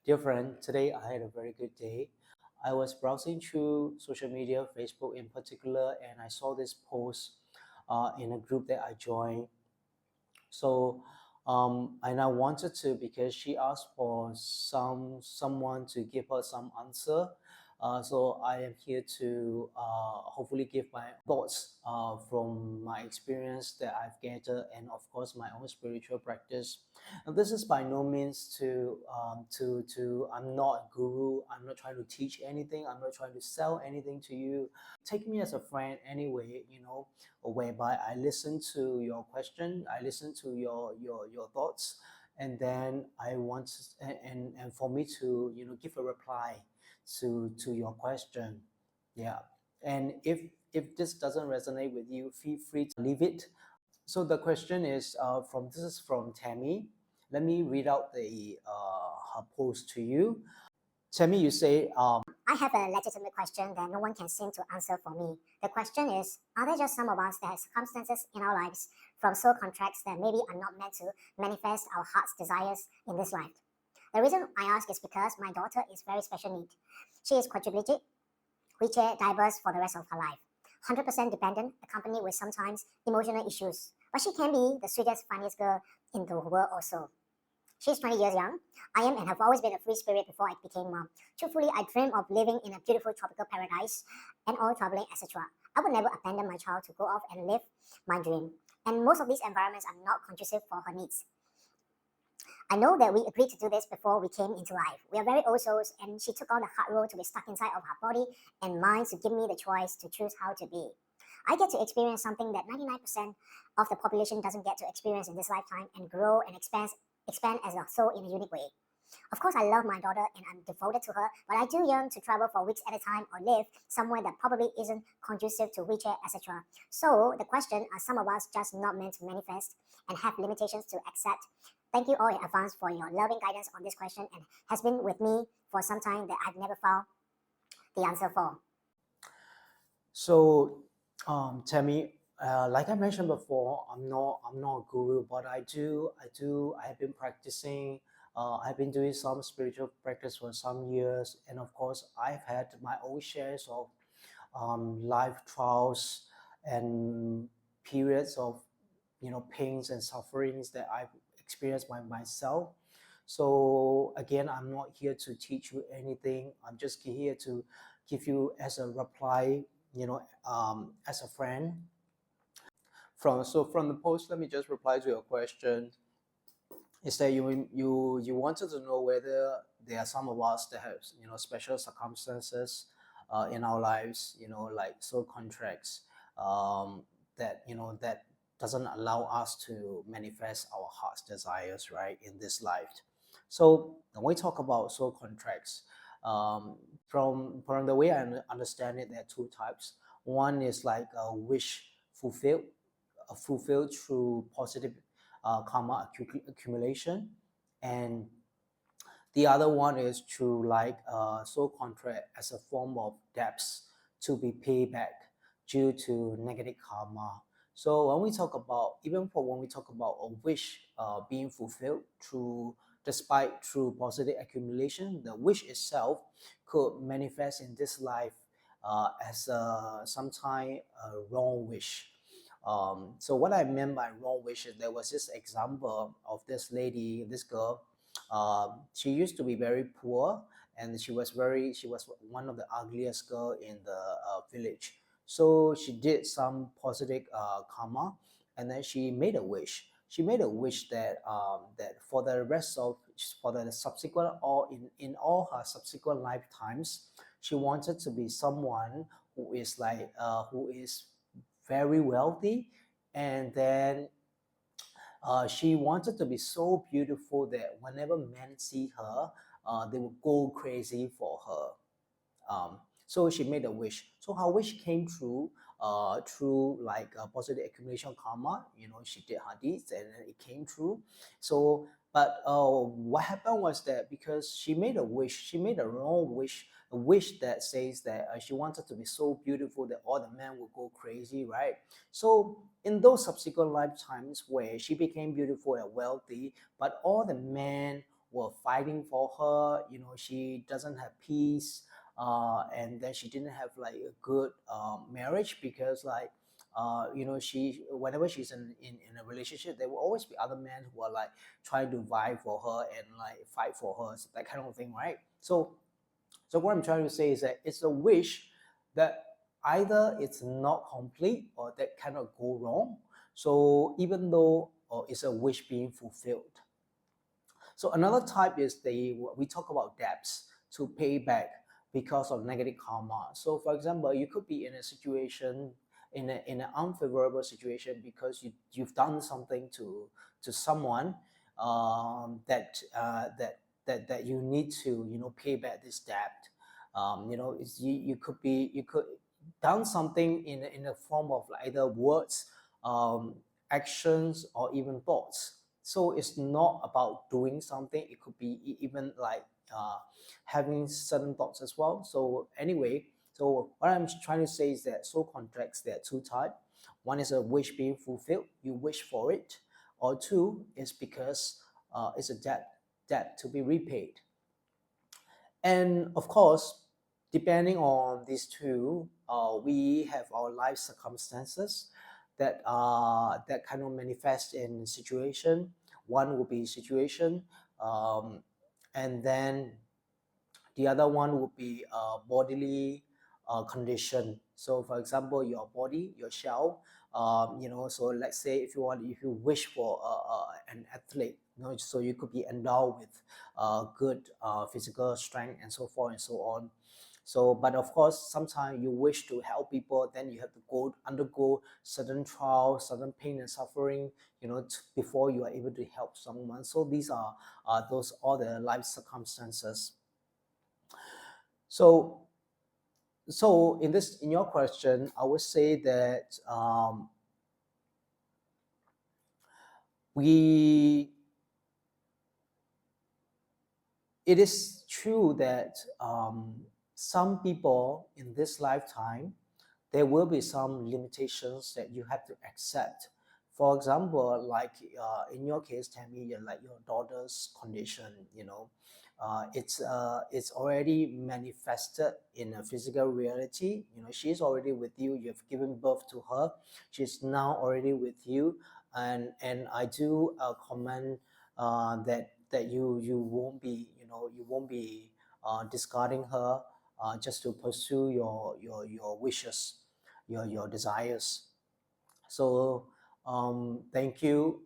Dear friend, today I had a very good day. I was browsing through social media, Facebook in particular, and I saw this post in a group that I joined. So, and I wanted to because she asked for someone to give her some answer. So I am here to hopefully give my thoughts from my experience that I've gathered, and of course my own spiritual practice. And this is by no means to I'm not a guru. I'm not trying to teach anything. I'm not trying to sell anything to you. Take me as a friend anyway. Whereby I listen to your question, I listen to your thoughts, and then I want and for me to give a reply to your question. Yeah, and if this doesn't resonate with you, feel free to leave it. So the question is from this is from Tammy. Let me read out the her post to you. Tammy, you say I have a legitimate question that no one can seem to answer for me. The question is, are there just some of us that have circumstances in our lives from soul contracts that maybe are not meant to manifest our heart's desires in this life? The reason I ask is because my daughter is very special need. She is quadriplegic, wheelchair diverse for the rest of her life. 100% dependent, accompanied with sometimes emotional issues. But she can be the sweetest, funniest girl in the world also. She's 20 years young. I am and have always been a free spirit before I became mom. Truthfully, I dream of living in a beautiful tropical paradise and all traveling, etc. I would never abandon my child to go off and live my dream. And most of these environments are not conducive for her needs. I know that we agreed to do this before we came into life. We are very old souls, and she took on the hard role to be stuck inside of her body and mind to give me the choice to choose how to be. I get to experience something that 99% of the population doesn't get to experience in this lifetime and grow and expand as a soul in a unique way. Of course, I love my daughter and I'm devoted to her, but I do yearn to travel for weeks at a time or live somewhere that probably isn't conducive to wheelchair, etc. So the question, are some of us just not meant to manifest and have limitations to accept? Thank you all in advance for your loving guidance on this question and has been with me for some time that I've never found the answer for. so. Tammy, like I mentioned before, I'm not a guru, but I've been practicing. I've been doing some spiritual practice for some years, and of course, I've had my own shares of life trials and periods of pains and sufferings that I've experienced by myself. So again, I'm not here to teach you anything. I'm just here to give you as a reply, as a friend. From the post, let me just reply to your question. Is that you wanted to know whether there are some of us that have special circumstances in our lives, like soul contracts, that that doesn't allow us to manifest our heart's desires, right, in this life. So when we talk about soul contracts, um, from the way I understand it, there are two types. One is like a wish fulfilled, fulfilled through positive karma accumulation, and the other one is through like soul contract as a form of debts to be paid back due to negative karma. So when we talk about, even for when we talk about a wish being fulfilled through, despite through positive accumulation, the wish itself could manifest in this life as sometime a wrong wish. So what I meant by wrong wish is there was this example of this lady, this girl. She used to be very poor, and she was one of the ugliest girl in the village. So she did some positive karma, and then she made a wish. She made a wish that that for the rest of, for the subsequent, or in all her subsequent lifetimes, she wanted to be someone who is like who is very wealthy, and then she wanted to be so beautiful that whenever men see her, they will go crazy for her. So she made a wish. So her wish came true through like positive accumulation karma. She did her deeds and then it came true. So, but what happened was that because she made a wish, she made a wrong wish, a wish that says that she wanted to be so beautiful that all the men would go crazy, right? So in those subsequent lifetimes where she became beautiful and wealthy, but all the men were fighting for her. She doesn't have peace, and then she didn't have like a good marriage, because like she, whenever she's in a relationship, there will always be other men who are like trying to vie for her and like fight for her, so that kind of thing, right? So what I'm trying to say is that it's a wish that either it's not complete or that cannot go wrong. So even though it's a wish being fulfilled. So another type is we talk about debts to pay back because of negative karma. So for example, you could be in a situation, in an unfavorable situation, because you've done something to someone, that you need to pay back this debt. You could be, you could done something in a form of like either words, um, actions, or even thoughts. So it's not about doing something, it could be even like having certain thoughts as well. So anyway, so what I'm trying to say is that soul contracts, there are two types. One is a wish being fulfilled, you wish for it. Or two is because it's a debt to be repaid. And of course, depending on these two, we have our life circumstances that kind of manifest in situation. One will be situation, um, and then the other one would be bodily condition. So for example, your body, your shell, so let's say if you wish for an athlete, so you could be endowed with good physical strength and so forth and so on. So but of course sometimes you wish to help people, then you have to undergo certain trials, certain pain and suffering, before you are able to help someone. So these are those all the life circumstances. So, in your question, I would say that we it is true that some people in this lifetime, there will be some limitations that you have to accept. For example, like in your case, Tammy, like your daughter's condition, it's already manifested in a physical reality. She's already with you. You've given birth to her. She's now already with you, and I do comment that you won't be, discarding her just to pursue your wishes, your desires. So thank you,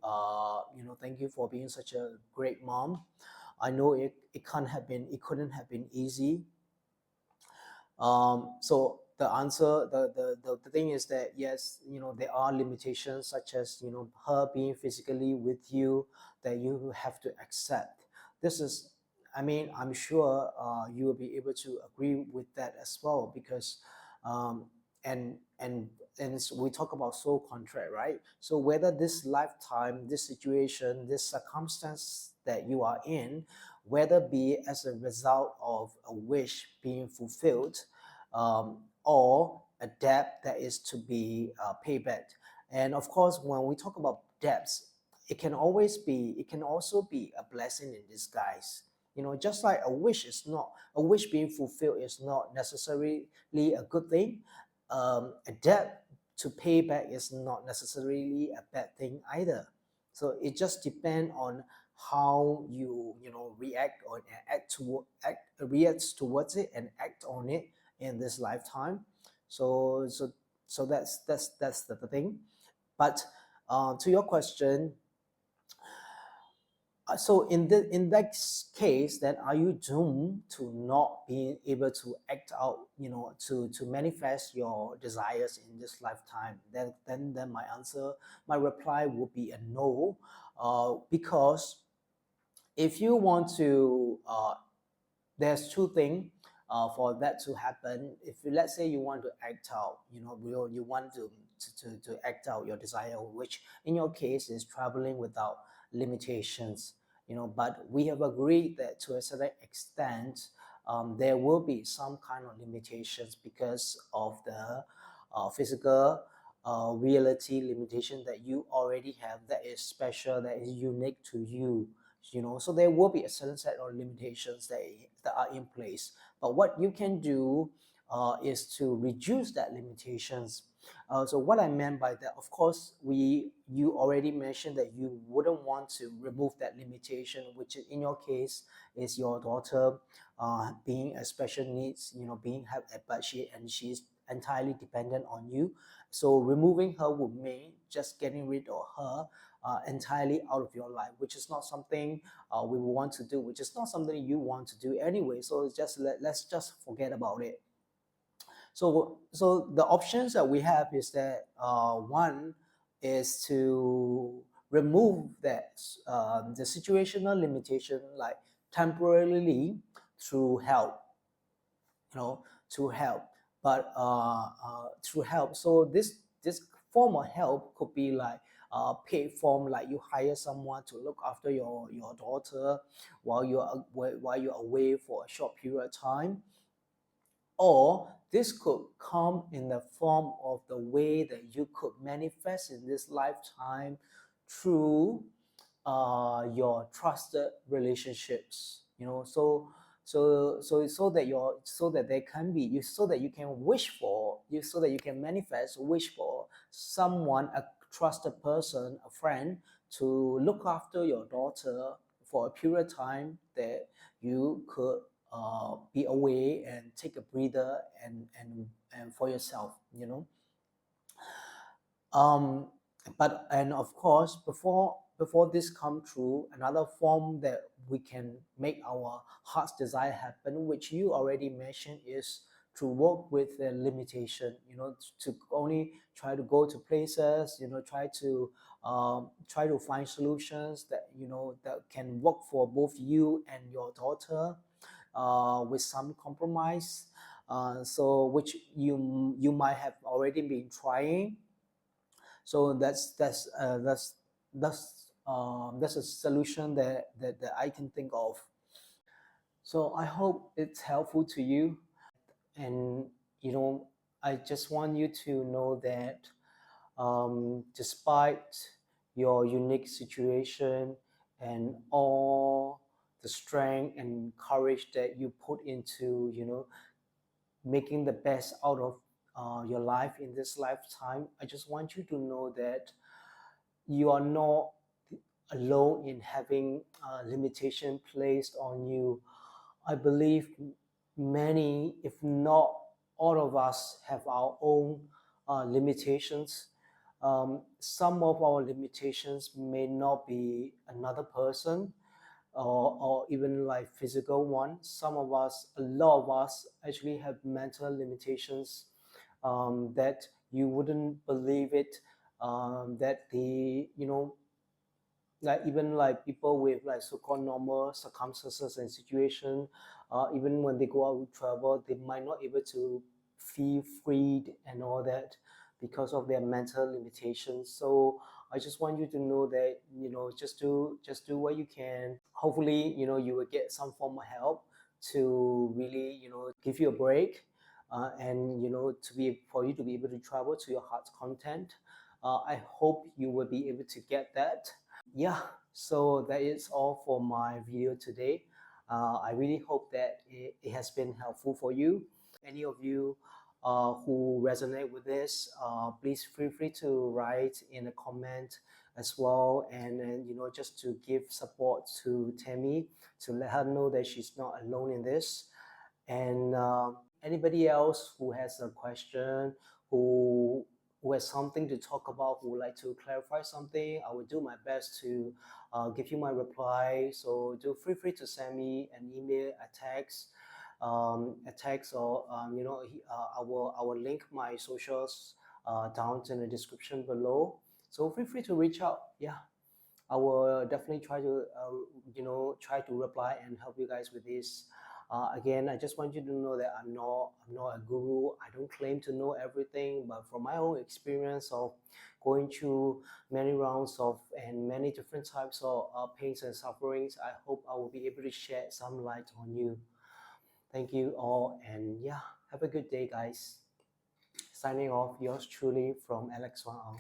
thank you for being such a great mom. I know it couldn't have been easy. So the answer, the thing is that yes, there are limitations, such as her being physically with you, that you have to accept. This is, I mean, I'm sure you will be able to agree with that as well, because um, and we talk about soul contract, right? So whether this lifetime, this situation, this circumstance that you are in, whether be as a result of a wish being fulfilled, or a debt that is to be paid back. And of course, when we talk about debts, it can also be a blessing in disguise. Just like a wish being fulfilled is not necessarily a good thing. A debt to pay back is not necessarily a bad thing either. So it just depends on how you react or react towards it and act on it in this lifetime. So that's the thing. But to your question, so in that case, then are you doomed to not being able to act out, to manifest your desires in this lifetime? Then my reply would be a no, because if you want to, there's two things for that to happen. If let's say you want to act out, you want to act out your desire, which in your case is traveling without limitations. But we have agreed that to a certain extent, there will be some kind of limitations because of the physical reality limitation that you already have, that is special, that is unique to you. So there will be a certain set of limitations that are in place. But what you can do is to reduce that limitations. So what I meant by that, of course, you already mentioned that you wouldn't want to remove that limitation, which in your case is your daughter being a special needs, being have, but she's entirely dependent on you. So removing her would mean just getting rid of her entirely out of your life, which is not something we want to do, which is not something you want to do anyway. So it's just let's just forget about it. So the options that we have is that one is to remove that the situational limitation, like temporarily through help, to help, but through help. So this form of help could be like paid form, like you hire someone to look after your daughter while you're away for a short period of time, or this could come in the form of the way that you could manifest in this lifetime through your trusted relationships. So that there can be you so that you can wish for you so that you can manifest wish for someone, a trusted person, a friend, to look after your daughter for a period of time that you could be away and take a breather and for yourself. um, and of course, before this come true, another form that we can make our heart's desire happen, which you already mentioned, is to work with the limitation. To only try to go to places. Try to find solutions that can work for both you and your daughter, with some compromise. So which you might have already been trying. So that's a solution that I can think of. So I hope it's helpful to you. And I just want you to know that despite your unique situation and all the strength and courage that you put into making the best out of your life in this lifetime, I just want you to know that you are not alone in having limitation placed on you. I believe many, if not all of us, have our own limitations. Some of our limitations may not be another person, or even like physical one. A lot of us actually have mental limitations, that you wouldn't believe it, that like even like people with like so-called normal circumstances and situation, even when they go out to travel, they might not able to feel freed and all that because of their mental limitations. So I just want you to know that just do what you can. Hopefully you will get some form of help to really give you a break, and for you to be able to travel to your heart's content. I hope you will be able to get that. Yeah, so that is all for my video today. I really hope that it has been helpful for you. Any of you who resonate with this, please feel free to write in a comment as well, and just to give support to Tammy, to let her know that she's not alone in this. And anybody else who has a question, who has something to talk about, who would like to clarify something, I will do my best to give you my reply. So do feel free to send me an email, a text, or I will link my socials down in the description below. So feel free to reach out. Yeah, I will definitely try to reply and help you guys with this. Again, I just want you to know that I'm not a guru. I don't claim to know everything, but from my own experience of going through many rounds of and many different types of pains and sufferings, I hope I will be able to shed some light on you. Thank you all, and yeah, have a good day, guys. Signing off, yours truly from Alex SwanAung.